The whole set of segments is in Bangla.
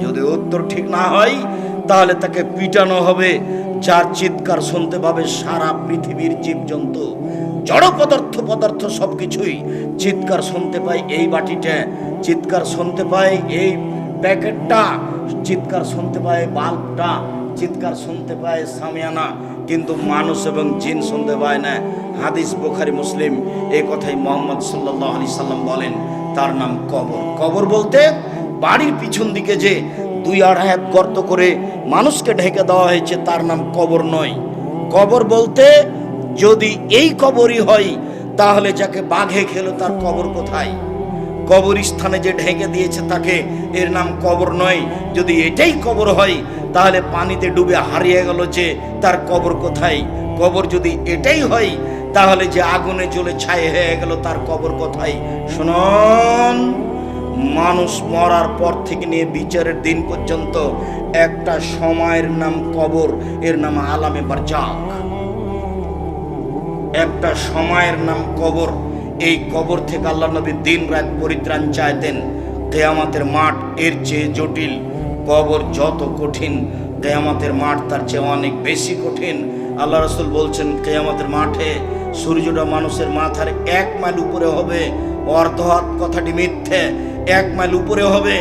যদি উত্তর ঠিক না হয় তাহলে তাকে পিটানো হবে, যার চিৎকার শুনতে পাবে সারা পৃথিবীর জীবজন্তু, জড় পদার্থ সবকিছুই চিৎকার শুনতে পায়। এই বাটিটা চিৎকার শুনতে পায়, এই প্যাকেটটা চিৎকার শুনতে পায়, বাল্বটা চিৎকার শুনতে পায়, সামিয়ানা, কিন্তু মানুষ এবং জিন শুনতে পায় না। হাদিস বুখারী মুসলিম, এই কথাই মুহাম্মদ সাল্লাল্লাহু আলাইহি সাল্লাম বলেন, তার নাম কবর। কবর বলতে বাড়ির পিছন দিকে যে 2-2.5 হাত গর্ত করে মানুষকে ঢেকে দেওয়া হয়েছে তার নাম কবর নয়। কবর বলতে যদি এই কবরই হয় তাহলে যাকে বাঘে খেলো তার কবর কোথায়? কবরস্থানে যে ঢেকে দিয়েছে তাকে, এর নাম কবর নয়। যদি এটাই কবর হয় তাহলে পানিতে ডুবে হারিয়ে গেল যে, তার কবর কোথায়? কবর যদি এটাই হয় তাহলে যে আগুনে জ্বলে ছাই হয়ে গেল তার কবর কোথায়? শুনুন, মানুষ মরার পর থেকে নিয়ে বিচারের দিন পর্যন্ত একটা সময়ের নাম কবর, এর নাম আলামে বারজাখ। একটা সময়ের নাম কবর। এই কবর থেকে আল্লাহ নবী দিন রাত পরিত্রাণ চাইতেন। কিয়ামতের মাঠ এর চেয়ে জটিল, কবর যত কঠিন কিয়ামতের মাঠ তার চেয়ে অনেক বেশি কঠিন। আল্লাহ রাসূল বলছেন, কিয়ামতের মাঠে সূর্যটা মানুষের মাথার 1 মাইল উপরে হবে। অর্ধহাত কথাটি মিথ্যে, 1 মাইল উপরে হবে।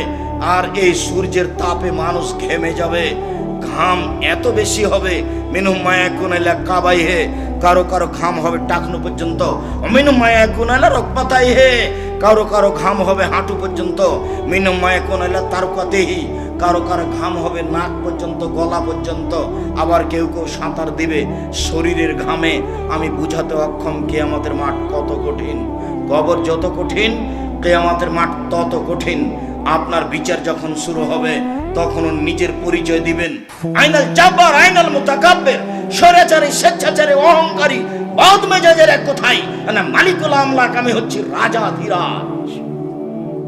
আর এই সূর্যের তাপে মানুষ ঘেমে যাবে, ঘাম এত বেশি হবে, মিনহুম মা ইয়াকুনু ইলা কাবাইহে, কারো কারো ঘাম হবে টাকনু পর্যন্ত, মিনহুম মা ইয়াকুনু ইলা রুকবাতাইহে, কারো কারো ঘাম হবে হাঁটু পর্যন্ত, মিনহুম মা ইয়াকুনু ইলা তারকাতিহি, কারো কারো ঘাম হবে নাক পর্যন্ত, গলা পর্যন্ত। আবার কেউ কেউ সাঁতার দিবে শরীরের ঘামে। আমি বুঝাতে অক্ষম কিয়ামতের মাঠ কত কঠিন। কবর যত কঠিন কিয়ামতের মাঠ তত কঠিন। আপনার বিচার যখন শুরু হবে তখন নিজের পরিচয় দিবেন, আইনাল জাব্বার আইনাল মুতাকাব্বির, স্বৈরাচারী, স্বেচ্ছাচারী, অহংকারী, বদ মেজাজের এক কোথায় না, মালিকুল আমলাক, আমি হচ্ছি রাজা ধীরাজ।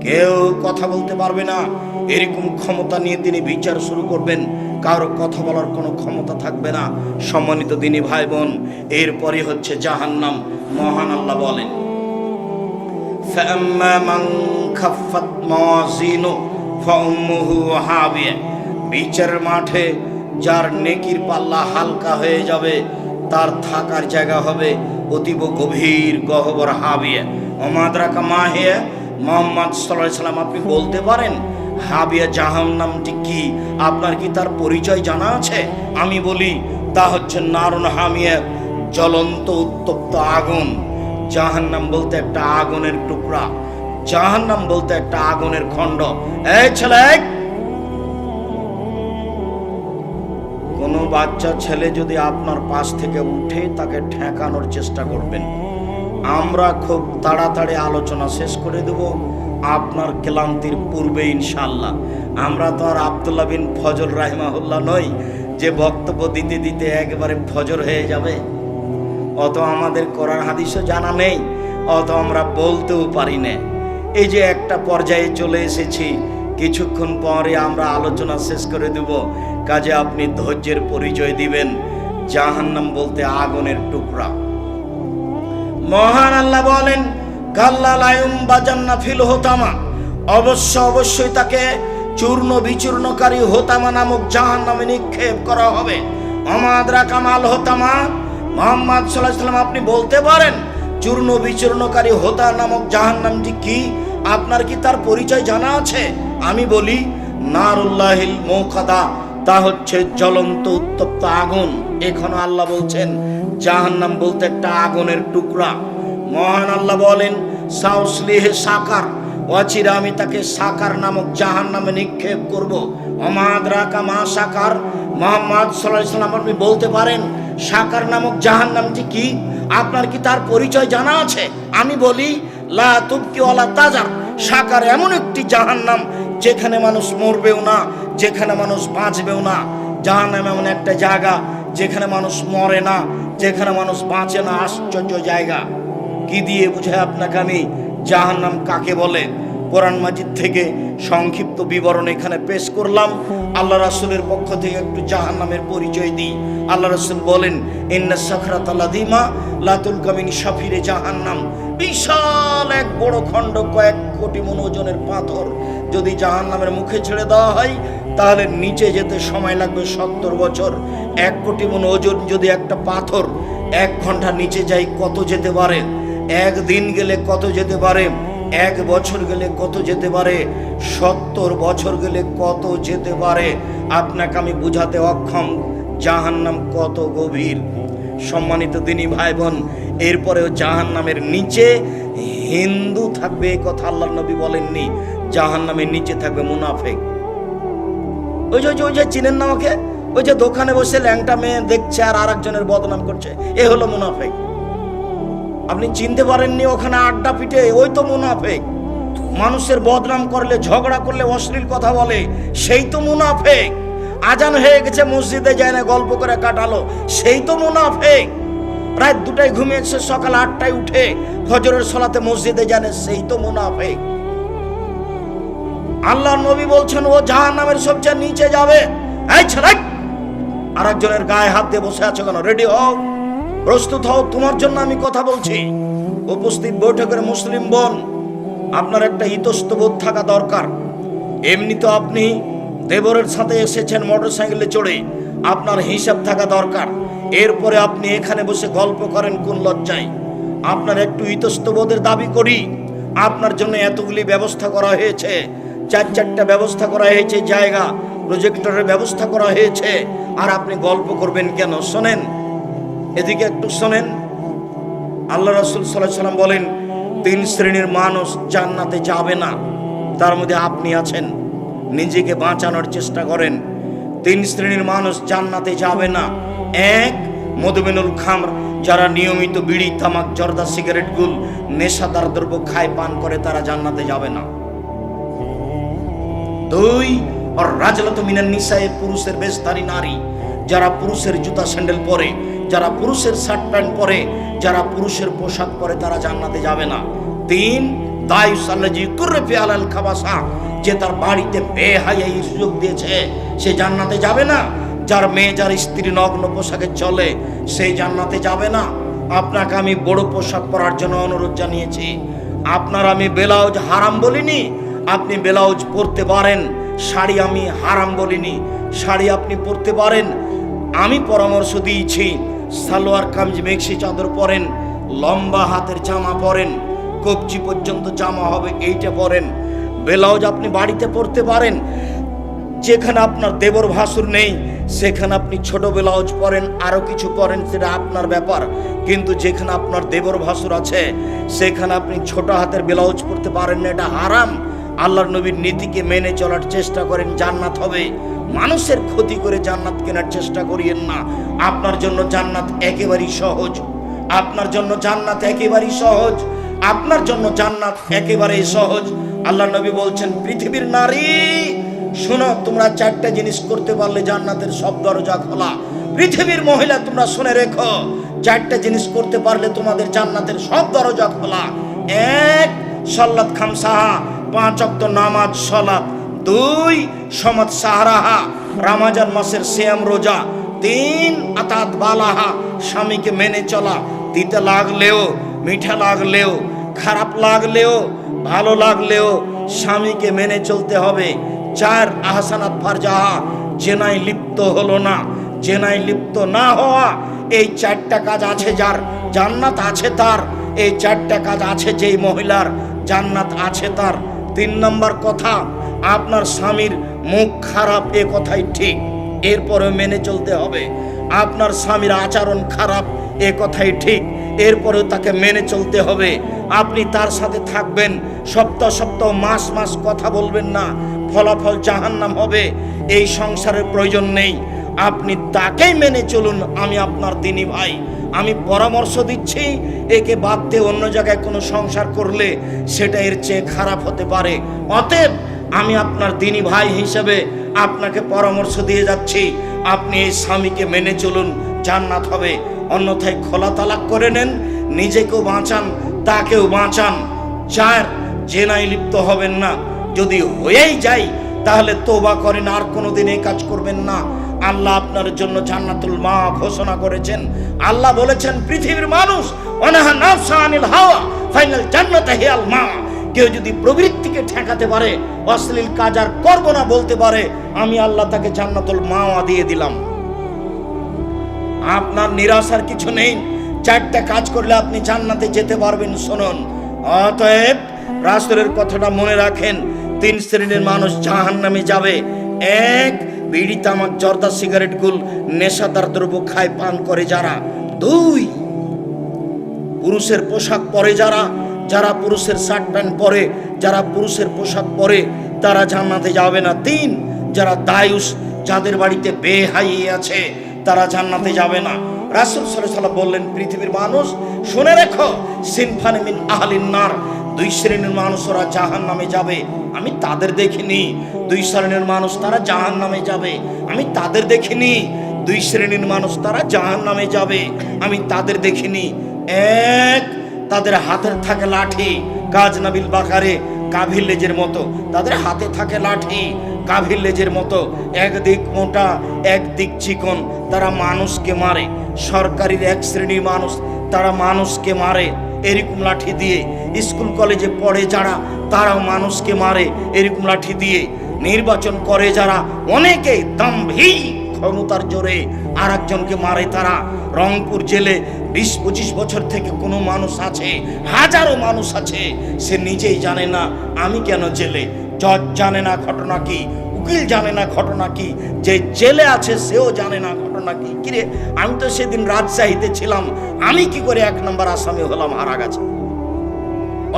কেউ কথা বলতে পারবে না, এরকম ক্ষমতা নিয়ে তিনি বিচার শুরু করবেন। কারো কথা বলার কোনো ক্ষমতা থাকবে না। সম্মানিত দিনী ভাই বোন, এরপরে হচ্ছে জাহান্নাম। মহান আল্লাহ বলেন, فَأَمَّا مَنْ خَفَّتْ مَوَازِينُهُ فَأُمُّهُ هَاوِيَةٌ, বিচারের মাঠে যার নেকির পাল্লা হালকা হয়ে যাবে তার থাকার জায়গা হবে অতীব গভীর গহ্বর, হাবিয়া। ওমা আদরাকা মা হিয়া, মুহাম্মদ সাল্লাল্লাহু আলাইহি সাল্লাম আপনি বলতে পারেন হাবিয়া জাহান্নামটি কি? আপনার কি তার পরিচয় জানা আছে? আমি বলি, তা হচ্ছে নারুন হামিয়া, জ্বলন্ত উত্তপ্ত আগুন। জাহান্নাম বলতে একটা আগুনের টুকরা, জাহান্নাম বলতে একটা আগুনের খণ্ড। এই ছেলে, কোনো বাচ্চা ছেলে যদি আপনার পাশ থেকে উঠে তাকে ঠেকানোর চেষ্টা করবেন। আমরা খুব তাড়াতাড়ি আলোচনা শেষ করে দেব আপনার ক্লান্তির পূর্বে ইনশাআল্লাহ। আমরা তো আর আব্দুল্লাহ বিন ফজল রাহিমাহুল্লাহ নই যে বক্তব্য দিতে দিতে একেবারে ফজর হয়ে যাবে। অত আমাদের কোরআন হাদিসও জানা নেই, অত আমরা বলতেও পারি না। এই যে একটা পর্যায়ে চলে এসেছি, কিছুক্ষণ পরে আমরা আলোচনা শেষ করে দেব। কাজে আপনি ধৈর্যের পরিচয় দিবেন। জাহান্নাম বলতে আগুনের টুকরা। মহান আল্লাহ বলেন, কাল্লা লা ইউমবাজান্না ফিল হোতামা, অবশ্যই তাকে চূর্ণ বিচূর্ণকারী হোতামা নামক জাহান্নামে নিক্ষেপ করা হবে। ওমা আদরাকা মাল হোতামা, মুহাম্মদ সাল্লাল্লাহু আলাইহি সাল্লাম আপনি বলতে পারেন চূর্ণ বিচূর্ণকারী হোতা নামক জাহান্নামটি কি? আপনার কি তার পরিচয় জানা আছে? আমি বলি, নারুল্লাহিল মুকাদা, তা হচ্ছে জ্বলন্ত উত্তপ্ত আগুন। এখনো আল্লাহ বলছেন জাহান্নাম বলতে একটা আগুনের টুকরা। মহান আল্লাহ বলেন, সাউসলিহে সাকার, অচিরে আমি তাকে সাকার নামক জাহান্নামে নিক্ষেপ করব। ওমা আদরাকা মা সাকার, মুহাম্মদ সাল্লাল্লাহু আলাইহি সাল্লাম আপনি বলতে পারেন সাকার নামক জাহান্নামটি কি? আপনার কি তার পরিচয় জানা আছে? আমি বলি, লা তুবকি ওয়ালা তাজার, সাকার এমন একটি জাহান্নাম যেখানে মানুষ মরবেও না, যেখানে মানুষ বাঁচবেও না। জাহান্নাম এমন একটা জায়গা যেখানে মানুষ মরে না, যেখানে মানুষ বাঁচে না। আশ্চর্য জায়গা। কি দিয়ে বুঝাই আপনাকে আমি জাহান্নাম কাকে বলে? কোরআন মাজিদ থেকে সংক্ষিপ্ত বিবরণ এখানে পেশ করলাম। আল্লাহ রাসূলের পক্ষ থেকে একটু জাহান্নামের পরিচয় দিই। আল্লাহ রাসূল বলেন, ইন্না সাখরাতাল আযীমা লা তুলকা মিন শাফিরে জাহান্নাম, বিশাল এক বড় খণ্ড, কয়েক কোটি মন ওজনের পাথর যদি জাহান্নামের মুখে ছেড়ে দেওয়া হয় তাহলে নিচে যেতে সময় লাগবে 70 বছর। 1 কোটি মণ ওজন যদি একটা পাথর 1 ঘন্টা নিচে যায় কত যেতে পারে? 1 দিন গেলে কত যেতে পারে? 1 বছর গেলে কত যেতে পারে? 70 বছর গেলে কত যেতে পারে? আপনাকে আমি বুঝাতে অক্ষম জাহান্নাম কত গভীর। সম্মানিত দিনী ভাই বোন, এরপরেও জাহান্নামের নিচে হিন্দু থাকবে, এই কথা আল্লাহর নবী বলেননি। জাহান্নামের নিচে থাকবে মুনাফিক। ওই যে চিনেন না ওকে? ওই যে দোকানে বসে ল্যাংটা মেয়ে দেখছে আর আরেকজনের বদনাম করছে, এ হলো মুনাফিক। আপনি চিনতে পারেননি? ওখানে আড্ডা পিটে, ওই তো মুনাফিক। মানুষের বদনাম করলে, ঝগড়া করলে, অশ্লীল কথা বলে, সেই তো মুনাফিক। আজান হয়ে গেছে, মসজিদে যায় না, গল্প করে কাটালো, সেই তো মুনাফিক। রাত 2টায় ঘুমিয়েছে, সকাল 8টায় উঠে ফজরের সালাতে মসজিদে জানে, সেই তো মুনাফিক। আল্লাহর নবী বলছেন ও জাহান্নামের সবচেয়ে নিচে যাবে। এই ছেলে, আরেকজনের গায়ে হাত দিয়ে বসে আছো কেন? রেডি হও, প্রস্তুত হও, তোমার জন্য আমি কথা বলছি। উপস্থিত বৈঠকের মুসলিম বোন, আপনার একটা ইতস্তবোধ থাকা দরকার। এমনি তো আপনি দেবরের সাথে এসেছেন মোটরসাইকেলে চড়ে, আপনার হিসাব থাকা দরকার। এরপরে আপনি এখানে বসে গল্প করেন কোন লজ্জায়? আপনার একটু ইতস্তবোধের দাবি করি। আপনার জন্য এতগুলি ব্যবস্থা করা হয়েছে, 4-4টা ব্যবস্থা করা হয়েছে, জায়গা, প্রজেক্টরের ব্যবস্থা করা হয়েছে, আর আপনি গল্প করবেন কেন? শোনেন, এদিকে একটু শোনেন। আল্লাহ রাসূল সাল্লাল্লাহু আলাইহি ওয়াসাল্লাম বলেন 3 শ্রেণীর মানুষ জান্নাতে যাবে না, তার মধ্যে আপনি আছেন। নিজেকে বাঁচানোর চেষ্টা করেন। 3 শ্রেণীর মানুষ জান্নাতে যাবে না। 1, মদমিনুল খামর, যারা নিয়মিত বিড়ি, তামাক, জর্দা, সিগারেট, গুল, নেশাদার দ্রব্য খায়, পান করে, তারা জান্নাতে যাবে না। 2, আর রাজলাতু মিনান নিসায়ে, পুরুষের বেশধারী নারী, যারা পুরুষের জুতা স্যান্ডেল পরে, যারা পুরুষের শার্ট প্যান্ট পরে, যারা পুরুষের পোশাক পরে, তারা জান্নাতে যাবে না। 3, দায়ুস আল্লাযী কুরফি আলাল খাবাসা, যে তার বাড়িতে বেহায়াই সুযোগ দিয়েছে, সে জান্নাতে যাবে না। যার মেয়ে, যার স্ত্রী নগ্ন পোশাকে চলে, সেই জান্নাতে যাবে না। আপনাকে আমি বড় পোশাক পরার জন্য অনুরোধ জানিয়েছি। আপনার আমি ব্লাউজ হারাম বলিনি, আপনি ব্লাউজ পরতে পারেন। শাড়ি আমি হারাম বলিনি, শাড়ি আপনি পরতে পারেন। আমি পরামর্শ দিয়েছি সালোয়ার কামিজ, মেক্সি চাদর পরেন, লম্বা হাতের জামা পরেন, কবজি পর্যন্ত জামা হবে, এইটা পরেন। ব্লাউজ আপনি বাড়িতে পরতে পারেন। যেখানে আপনার দেবর ভাসুর নেই সেখানে আপনি ছোট ব্লাউজ পরেন, আরো কিছু পরেন, সেটা আপনার ব্যাপার। কিন্তু যেখানে আপনার দেবর ভাসুর আছে সেখানে আপনি ছোট হাতের ব্লাউজ পরতে পারেন না, এটা হারাম। আল্লাহর নবীর নীতিকে মেনে চলার চেষ্টা করেন, জান্নাত হবে। মানুষের ক্ষতি করে জান্নাত কেনার চেষ্টা করিয়েন না। আপনার জন্য জান্নাত একেবারেই সহজ, আপনার জন্য জান্নাত একেবারেই সহজ, আপনার জন্য জান্নাত একেবারেই সহজ। আল্লাহর নবী বলছেন পৃথিবীর নারী শোনো, তোমরা 4টা জিনিস করতে পারলে জান্নাতের সব দরজা খোলা। পৃথিবীর মহিলা তোমরা শুনে রেখো, 4টা জিনিস করতে পারলে তোমাদের জান্নাতের সব দরজা খোলা। 1, সালাত খামসাহা, 5 ওয়াক্ত নামাজ সালাত। 2, সমাত সাহারাহা, রমজান মাসের সিয়াম রোজা। 3, আতাত বালাহা, স্বামীকে মেনে চলা। তিতা লাগলেও, মিঠা লাগলেও, খারাপ লাগলেও, ভালো লাগলেও স্বামীকে মেনে চলতে হবে। 4, আহসানাত ফারজাহা, জেনায় লিপ্ত হলো না। জেনায় লিপ্ত না হওয়া, এই 4টা কাজ আছে যার, জান্নাত আছে তার। এই 4টা কাজ আছে যেই মহিলার, জান্নাত আছে তার। 3 নম্বর কথা, আপনার স্বামীর মুখ খারাপ, এ কথাই ঠিক, এরপরে মেনে চলতে হবে। আপনার স্বামীর আচরণ খারাপ, এ কথাই ঠিক, এরপরেও তাকে মেনে চলতে হবে। আপনি তার সাথে থাকবেন, সপ্তাহ সপ্তাহ, মাস মাস কথা বলবেন না, ফলাফল জাহান্নাম হবে। এই সংসারের প্রয়োজন নেই, আপনি তাকেই মেনে চলুন। আমি আপনার দিনী ভাই, আমি পরামর্শ দিচ্ছি, একে বাদ দিয়ে অন্য জায়গায় কোনো সংসার করলে সেটা এর চেয়ে খারাপ হতে পারে। অতএব আমি আপনার দিনী ভাই হিসেবে আপনাকে পরামর্শ দিয়ে যাচ্ছি, আপনি এই স্বামীকে মেনে চলুন, জান্নাত হবে। অন্যথায় খোলা তালাক করে নেন, নিজেকেও বাঁচান, তাকেও বাঁচান। 4, জেনায় লিপ্ত হবেন না। যদি হয়েই যায় তাহলে তওবা করেন, আর কোনোদিন এই কাজ করবেন না। আল্লাহ আপনার জন্য জান্নাতুল মা ঘোষণা করেছেন। আল্লাহ বলেছেন পৃথিবীর মানুষ অনাহা নাফসা আনিল হাওয়া ফাইনাল জান্নাত হিয়াল মা, কেউ যদি প্রবৃত্তিকে ঠেকাতে পারে, অশ্লীল কাজ আর করবো না বলতে পারে, আমি আল্লাহ তাকে জান্নাতুল মাওয়া দিয়ে দিলাম। আপনার নিরাশার কিছু নেই, 4টা কাজ করলে আপনি জান্নাতে যেতে পারবেন। শুনুন, অতএব রাসূলের কথাটা মনে রাখেন। 3 শ্রেণীর মানুষ জাহান্নামে যাবে। 1, বিড়ি, তামাক, জর্দা, সিগারেট, গুল, নেশাদার দ্রব্য খায় পান করে যারা। 2, পুরুষের পোশাক পরে যারা পুরুষের শার্ট প্যান্ট পরে, যারা পুরুষের পোশাক পরে তারা জান্নাতে যাবে না। 3, যারা দায়ুস, যাদের বাড়িতে বেহাই আছে তারা জান্নাতে যাবে না। রাসূল সাল্লাল্লাহু আলাইহি ওয়াসাল্লাম বললেন, পৃথিবীর মানুষ শুনে রেখো, সিনফানি মিন আহলিন নার, 2 শ্রেণীর মানুষ ওরা জাহান্নামে যাবে, আমি তাদের দেখিনি। 2 শ্রেণীর মানুষ তারা জাহান্নামে যাবে, আমি তাদের দেখিনি। 2 শ্রেণীর মানুষ তারা জাহান্নামে যাবে, আমি তাদের দেখিনি। 1, তাদের হাতের থাকে লাঠি, গাজনাবিল বাকারে, গাভীর লেজের মতো। তাদের হাতে থাকে লাঠি, গাভীর লেজের মতো, একদিক মোটা একদিক চিকন, তারা মানুষকে মারে। সরকারি 1 শ্রেণীর মানুষ, তারা মানুষকে মারে এরকম লাঠি দিয়ে। স্কুল কলেজে পড়ে যারা, তারাও মানুষকে মারে এরকম লাঠি দিয়ে। নির্বাচন করে যারা, অনেকে দাম্ভিক ক্ষমতার জোরে আর একজনকে মারে তারা। রংপুর জেলে 20-25 বছর থেকে কোনো মানুষ আছে, হাজারো মানুষ আছে, সে নিজেই জানে না আমি কেন জেলে। জজ জানে না ঘটনা কি, উকিল জানে না ঘটনা কি, যে জেলে আছে সেও জানে না ঘটনা কি। কিরে, আমি তো সেদিন রাজশাহীতে ছিলাম, আমি কি করে 1 নম্বর আসামি হলাম হারা গেছে?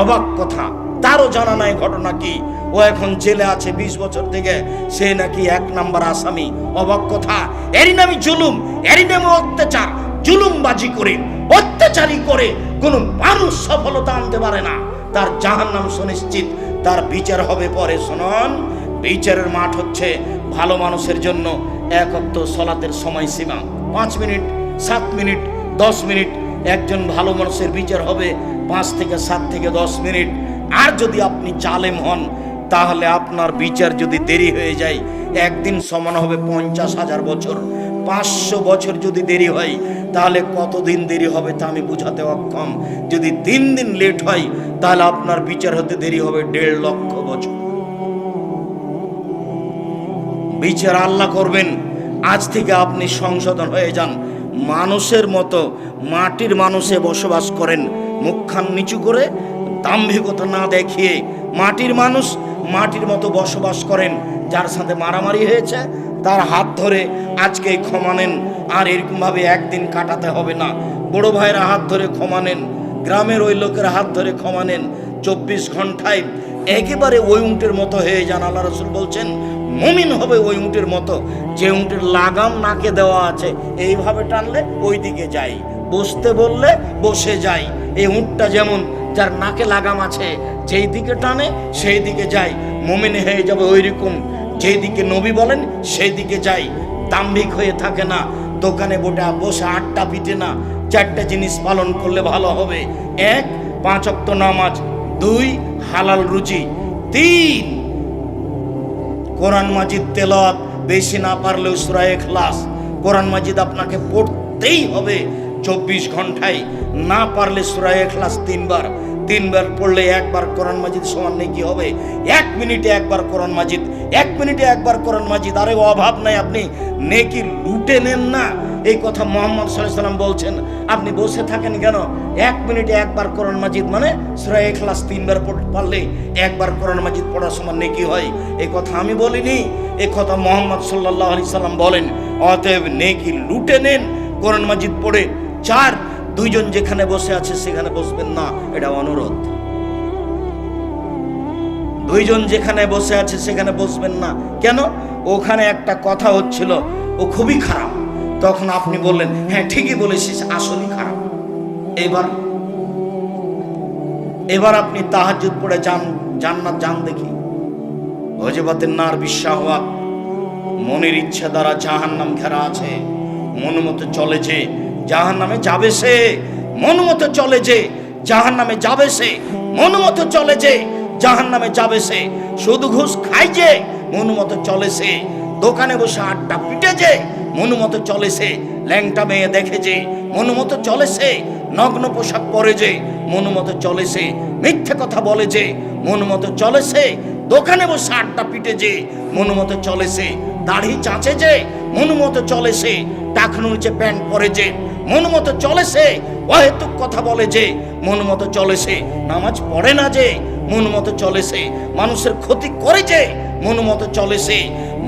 অবাক কথা, তারও জানা নাই ঘটনা কি। ও এখন জেলে আছে 20 বছর থেকে, সে নাকি 1 নম্বর আসামি। অবাক কথা, এরই নামে জুলুম, এরই নামে অত্যাচার। জুলুমবাজি করে, অত্যাচারী করে কোনো মানুষ সফলতা আনতে পারে না, তার জাহান্নাম সুনিশ্চিত, তার বিচার হবে পরে। শুনুন, বিচারের মাঠ হচ্ছে ভালো মানুষের জন্য 1 ওয়াক্ত সালাতের সময়সীমা 5 মিনিট, 7 মিনিট, 10 মিনিট। একজন ভালো মানুষের বিচার হবে 5 থেকে 7 থেকে 10 মিনিট। আর যদি আপনি জালেম হন, তাহলে আপনার বিচার যদি দেরি হয়ে যায়, একদিন সমান হবে 50,000 বছর। 500 বছর যদি দেরি হয়, তাহলে কতদিন দেরি হবে তা আমি বুঝাতে অক্ষম। যদি 3 দিন লেট হয়, তাহলে আপনার বিচার হতে দেরি হবে 1.5 লক্ষ বছর। বিচার আল্লাহ করবেন। আজ থেকে আপনি সংশোধন হয়ে যান। মানুষের মতো মাটির মানুষে বসবাস করেন, মুখখান নিচু করে, দাম্ভিকতা না দেখিয়ে মাটির মানুষ মাটির মতো বসবাস করেন। যার সাথে মারামারি হয়েছে তার হাত ধরে আজকে ক্ষমা নেন, আর এরকমভাবে একদিন কাটাতে হবে না। বড় ভাইয়ের হাত ধরে ক্ষমা নেন, গ্রামের ওই লোকের হাত ধরে ক্ষমা নেন। 24 ঘন্টায় একেবারে ওই উঁটের মতো হয়ে যান। আল্লাহ রাসূল বলছেন, মুমিন হবে ওই উঁটের মতো, যে উঁটের লাগাম নাকে দেওয়া আছে, এইভাবে টানলে ওই দিকে যাই, বসতে বললে বসে যাই। এই উঁটটা যেমন, যার নাকে লাগাম আছে, যেই দিকে টানে সেই দিকে যাই। মুমিন হয়ে যাবে ওই রকম, যেই দিকে নবী বলেন সেই দিকে যাই। দাম্ভিক হয়ে থাকে না, দোকানে বসে আড্ডা পিটে না। 4টা জিনিস পালন করলে ভালো হবে। 1, 5 ওয়াক্ত নামাজ। 2, হালাল রুজি। 3, কোরআন মাজিদ তেলাওয়াত, বেশি না পারলেও সূরা ইখলাস। কোরআন মাজিদ আপনাকে পড়তেই হবে 24 ঘন্টায়। না পারলে সূরা ইখলাস 3 বার। 3 বার পড়লে 1 বার কোরআন মাজিদ সমান নেকি হবে। 1 মিনিটে 1 বার কোরআন মাজিদ, 1 মিনিটে 1 বার কোরআন মাজিদ। আরে অভাব নাই, আপনি নেকি লুটে নেন না, এই কথা মুহাম্মদ সাল্লাল্লাহু আলাইহি ওয়াসাল্লাম বলছেন। আপনি বসে থাকেন কেন? 1 মিনিটে 1 বার কোরআন মাজিদ মানে সূরা ইখলাস 3 বার পড়লে 1 বার কোরআন মাজিদ পড়ার সমান নেকি হয়। এই কথা আমি বলিনি, এই কথা মুহাম্মদ সাল্লাল্লাহু আলাইহি ওয়াসাল্লাম বলেন। অতএব নেকি লুটে নেন কোরআন মাজিদ পড়ে। 4, 2 জন যেখানে বসে আছে সেখানে বসবেন না, এটা অনুরোধ। 2 জন যেখানে বসে আছে সেখানে বসবেন না। কেন? ওখানে একটা কথা হচ্ছিল, ও খুবই খারাপ। তখন আপনি বললেন, হ্যাঁ ঠিকই বলেছিস, আসলেই খারাপ। এবার আপনি তাহাজ্জুদ পড়ে জান্নাত যান দেখি। ওয়াজিবাতিন নার বিশাওয়াত, মনের ইচ্ছা দ্বারা জাহান্নাম ঘেরা আছে। মন মতো চলে যে জাহান্নামে যাবে সে, মন মতো চলে যে জাহান্নামে যাবে সে, মন মতো চলে যে জাহান্নামে যাবে সে। শুধু ঘুষ খাই যে মন মতো চলে সে, দোকানে বসে আড্ডা পিটে যে মন মতো চলে সে, ল্যাংটা মেয়ে দেখে যে মন মতো চলে সে, নগ্ন পোশাক পরে যে মন মতো চলে সে, মিথ্যে কথা বলে যে মন মতো চলে সে, দোকানে বসে আড্ডা পিটে যে মন মতো চলে সে, দাড়ি চাঁচে যে মন মতো চলে সে, টাকনু নিচে প্যান্ট পরে যে মন মতো চলে সে, অহেতুক কথা বলে যে মন মতো চলে সে, নামাজ পড়ে না যে মন মতো চলে সে, মানুষের ক্ষতি করে যে মন মতো চলে সে,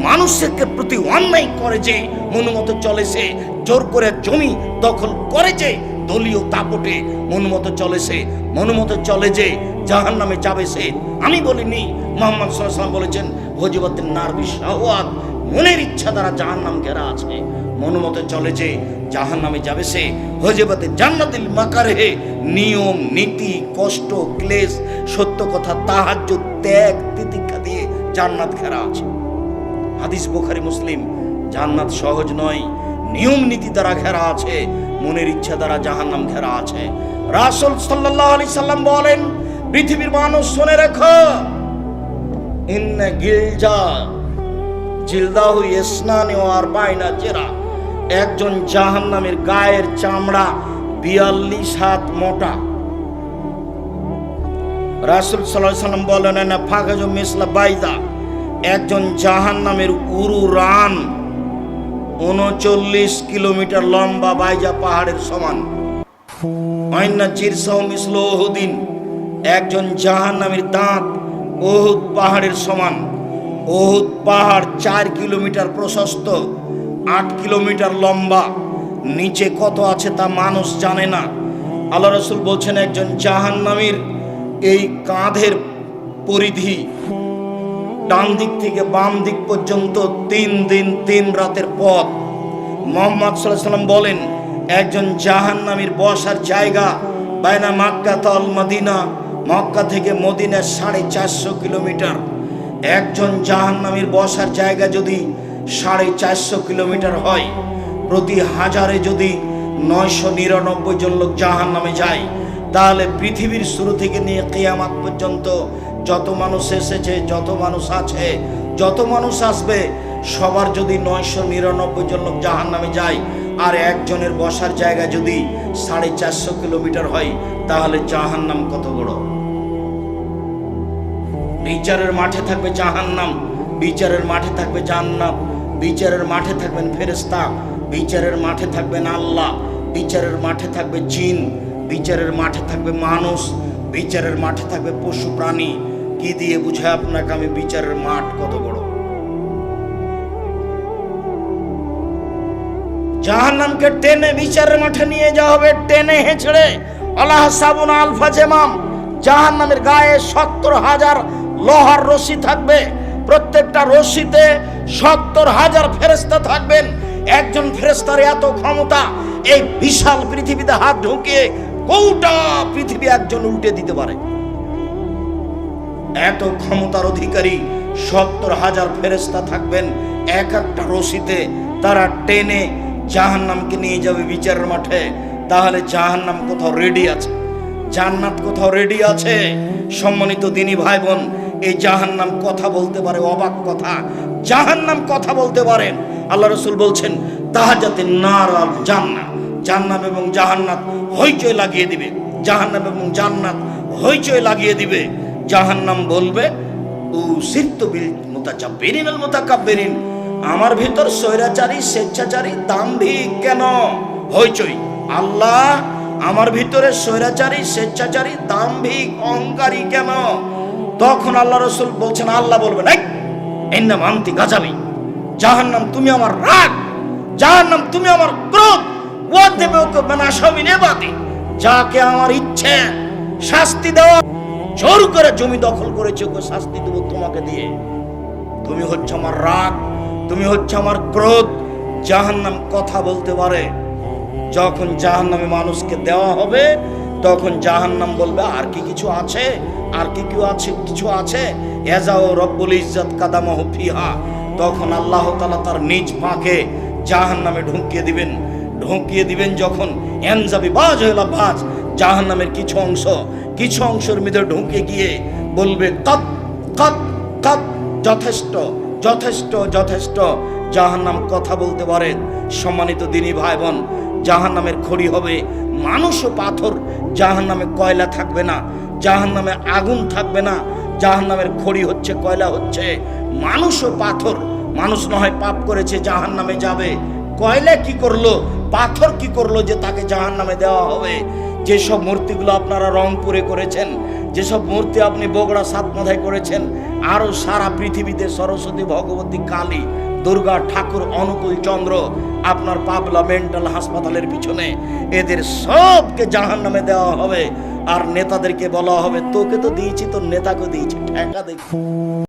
মানুষের প্রতি অন্যায় করে যে মন মতো চলে সে, জোর করে জমি দখল করে যে দলীয় দাপটে মন মতো চলে সে, মন মতো চলে যে জাহান্নামে যাবে সে। আমি বলিনি, মুহাম্মদ সাল্লাল্লাহু আলাইহি ওয়াসাল্লাম বলেছেন হুজবাতিন নার বিশাওয়াত, মনের ইচ্ছা দ্বারা জাহান্নাম ঘেরা আছে। মন মতো চলে যে জাহান্নামে যাবে সে। হুজবাতিন জান্নাতিল মাকারহে, নিয়ম নীতি কষ্ট ক্লেশ সত্য কথা তাহাজ্জুদ ত্যাগ তিতিক্ষা দিয়ে জান্নাত ঘেরা আছে। হাদিস বুখারী মুসলিম। জান্নাত সহজ নয়, নিয়ম নীতি দ্বারা ঘেরা আছে, মনের ইচ্ছা দ্বারা জাহান্নাম ঘেরা আছে। রাসূল সাল্লাল্লাহু আলাইহি সাল্লাম বলেন, পৃথিবীর মানুষ শুনে রেখো, ইন্না গিলজা জিলদাহু ইসনানি ওয়া আরবাইনা জেরা, একজন জাহান্নামের গায়ের চামড়া 42 হাত মোটা। রাসূল সাল্লাল্লাহু আলাইহি সাল্লাম বলেন, না ফাগাজু মিসলা বাইদা, একজন জাহান্নামের উরু রান 39 কিলোমিটার লম্বা বাইজা পাহাড়ের সমান। আইনা জিরসাও মিসলো উহুদিন, একজন জাহান্নামের দাঁত উহুদ পাহাড়ের সমান। উহুদ পাহাড় 4 কিলোমিটার প্রশস্ত, 8 কিলোমিটার লম্বা, নিচে কত আছে তা মানুষ জানে না। আল্লাহ রাসূল বলছেন, একজন জাহান্নামীর এই কাঁধের পরিধি ডান দিক থেকে বাম দিক পর্যন্ত 3 দিন 3 রাতের পথ। মুহাম্মদ সাল্লাল্লাহু আলাইহি ওয়াসাল্লাম বলেন, একজন জাহান্নামীর বসার জায়গা বাইনা মক্কা তাল মদিনা, মক্কা থেকে মদিনা 450 কিলোমিটার। একজন জাহান্নামীর বসার জায়গা যদি 450 কিলোমিটার হয়, প্রতি হাজারে যদি 999 জন লোক জাহান্নামে যায়, তাহলে পৃথিবীর শুরু থেকে নিয়ে কিয়ামত পর্যন্ত যত মানুষ এসেছে, যত মানুষ আছে, যত মানুষ আসবে, সবার যদি 999 জন লোক জাহান্নামে যায়, আর একজনের বসার জায়গা যদি 450 কিলোমিটার হয়, তাহলে জাহান্নাম কত বড়। বিচারের মাঠে থাকবে জাহান্নাম, বিচারের মাঠে থাকবে জান্নাত, বিচারের মাঠে থাকবেন ফেরেশতা, বিচারের মাঠে থাকবেন আল্লাহ, বিচারের মাঠে থাকবে জিন, বিচারের মাঠে থাকবে মানুষ, বিচারের মাঠে থাকবে পশু প্রাণী। কি দিয়ে বুঝায় আপনাকে আমি বিচারের মাঠ কত বড়। জাহান্নামকে টেনে বিচারের মাঠে নিয়ে যাওয়া হবে, টেনে হেঁচড়ে। আল্লাহ সাবুন আলফা জেমাম, জাহান্নামের গায়ে 70,000 লোহার রশি থাকবে, প্রত্যেকটা রশিতে 70,000 ফেরেশতা থাকবেন। একজন ফেরেশতার এত ক্ষমতা, এই বিশাল পৃথিবীতে হাত ঢুকিয়ে গোটা পৃথিবী একজন উল্টে দিতে পারে। এত ক্ষমতার অধিকারী 70,000 ফেরেশতা থাকবেন এক একটা রশিতে, তারা টেনে জাহান্নামকে নিয়ে যাবে বিচারের মাঠে। তাহলে জাহান্নাম কোথাও রেডি আছে, জান্নাত কোথাও রেডি আছে। সম্মানিত দিনী ভাই বোন, এই জাহান্নাম কথা বলতে পারে, অবাক কথা, জাহান্নাম কথা বলতে পারেন। আল্লাহ রাসূল বলছেন, তাহাজাতিন নার আল জান্নাহ, জান্নাত এবং জাহান্নাত হইচই লাগিয়ে দিবে, জাহান্নাম এবং জান্নাত হইচই লাগিয়ে দিবে। জাহান্নাম বলবে, উসিরতু বিল মুতাজাব্বিরিন আল মুতাকাব্বিরিন, আমার ভিতর স্বৈরাচারী স্বেচ্ছাচারী দাম্ভিক কেন হইচই। আল্লাহ, আমার ভিতরে স্বৈরাচারী স্বেচ্ছাচারী দাম্ভিক অহংকারী কেন? তখন আল্লাহ রাসূল বলছেন, আল্লাহ বলবেন, এই ইন্নামা আনতি গাযাবি, জাহান্নাম তুমি আমার রাগ, জাহান্নাম তুমি আমার ক্রোধ, ওয়াদেবুকা মান আশামিন ইবাদি, যাকে আমার ইচ্ছে শাস্তি দেওয়া, জোর করে জমি দখল করেছে, ওকে শাস্তি দেব তোমাকে দিয়ে। তুমি হচ্ছে আমার রাগ, তুমি হচ্ছে আমার ক্রোধ। জাহান্নাম কথা বলতে পারে। যখন জাহান্নামে মানুষকে দেওয়া হবে, তখন জাহান্নাম বলবে, আর কি কিছু আছে, আর কি কেউ আছে, কিছু আছে। এজাও রব্বুল ইজ্জত কাদামাহু ফিহা, তখন আল্লাহ তাআলা তার নিজ পাকে জাহান্নামে ঢুকিয়ে দিবেন। ঢুকিয়ে দিবেন যখন, এনজাবি বাজ হইলা বাজ, জাহান্নামের কিছু অংশের মধ্যে ঢুকে গিয়ে বলবে, কত কত কত, যথেষ্ট যথেষ্ট যথেষ্ট। জাহান্নাম কথা বলতে পারে। সম্মানিত দিনী ভাই বোন, জাহান্নামের খড়ি হবে। মানুষ ও পাথর, জাহান্নামে কয়লা থাকবে না, জাহান্নামে আগুন থাকবে না। জাহান্নামের খড়ি হচ্ছে, কয়লা হচ্ছে মানুষ ও পাথর। মানুষ নয় পাপ করেছে জাহান্নামে যাবে, কয়লা কি করলো, পাথর কি করলো যে তাকে জাহান্নামে দেওয়া হবে? যেসব মূর্তিগুলো আপনারা রংপুরে করেছেন, যেসব মূর্তি আপনি বগুড়া সাতমাথায় করেছেন, আরও সারা পৃথিবীতে সরস্বতী, ভগবতী, কালী, দুর্গা, ঠাকুর, অনুকূল চন্দ্র, আপনার পাবলা মেন্টাল হাসপাতালের পিছনে, এদের সবকে জাহান্নামে দেওয়া হবে। আর নেতাদেরকে বলা হবে তোকে তো দিয়েছি, তোর নেতাকে দিয়েছি, ঠেকা দেখি।